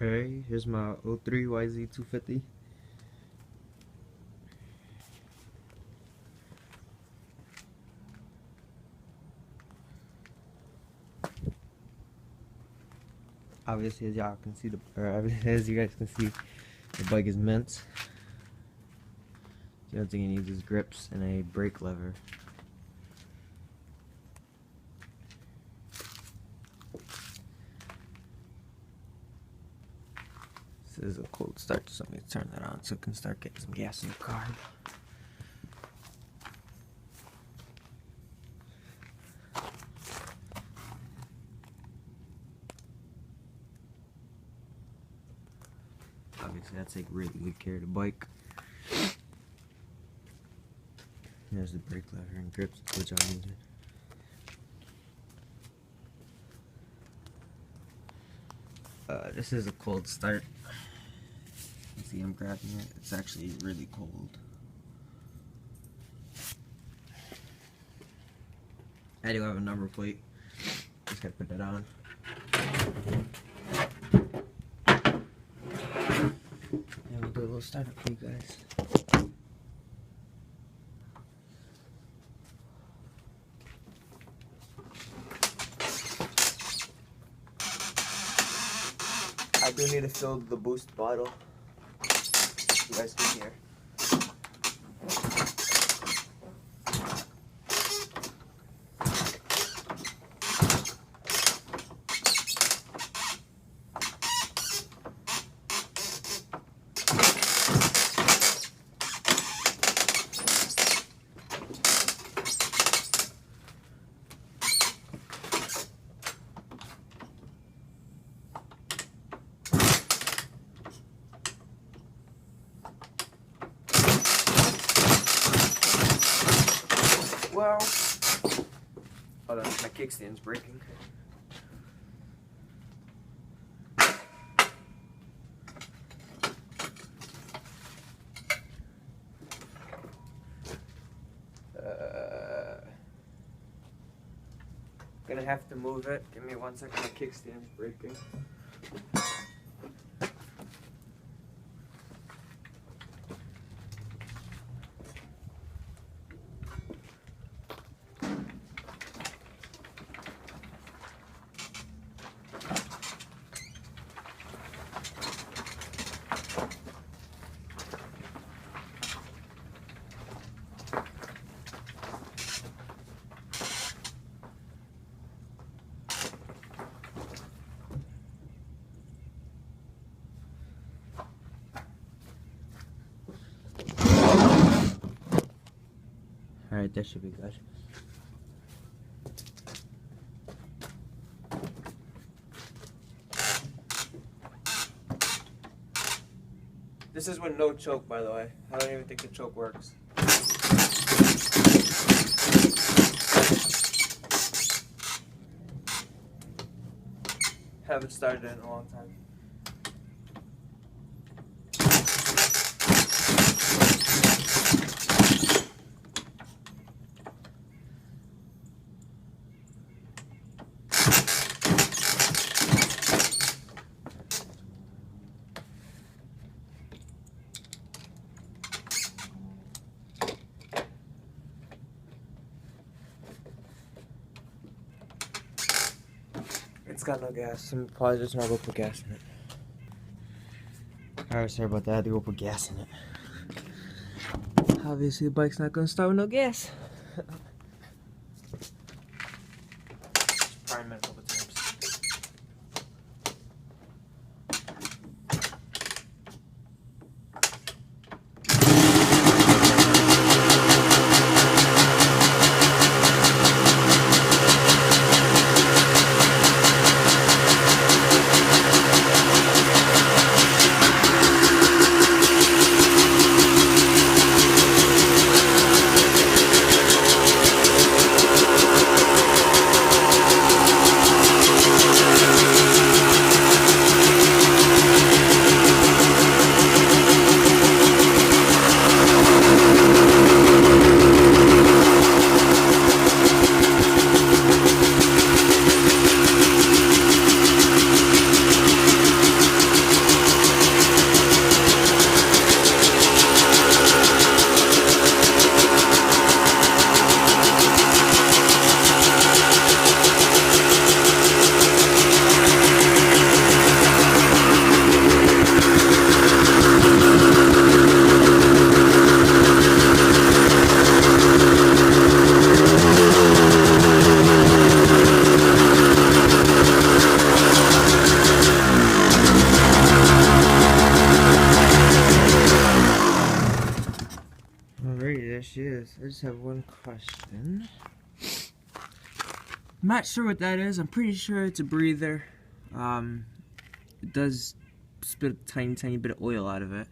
Alright, here's my 03 YZ250. Obviously, as y'all can see, as you guys can see, the bike is mint. The only thing it needs is grips and a brake lever. This is a cold start, so I'm going to turn that on so it can start getting some gas in the car. Obviously, I take really good care of the bike. There's the brake lever and grips, which I'm using. This is a cold start. You see I'm grabbing it. It's actually really cold. I do have a number plate. Just gotta put that on. And we'll do a little startup for you guys. I do need to fill the boost bottle. You guys can hear. Well, hold on, my kickstand's breaking. Gonna have to move it. Give me 1 second, my kickstand's breaking. Alright, that should be good. This is with no choke, by the way. I don't even think the choke works. Haven't started it in a long time. It's got no gas. I'm probably just gonna go put gas in it. Alright, sorry about that. I had to go put gas in it. Obviously, the bike's not gonna start with no gas. Prime it a couple times. guys, I just have one question. I'm not sure what that is. I'm pretty sure it's a breather. It does spit a tiny bit of oil out of it.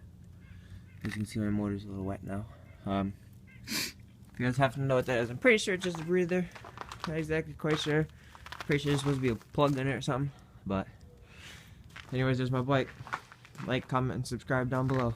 As you can see, my motor's a little wet now. If you guys happen to know what that is, I'm pretty sure it's just a breather. Not exactly quite sure. Pretty sure there's supposed to be a plug in it or something. But anyways, there's my bike. Like, comment, and subscribe down below.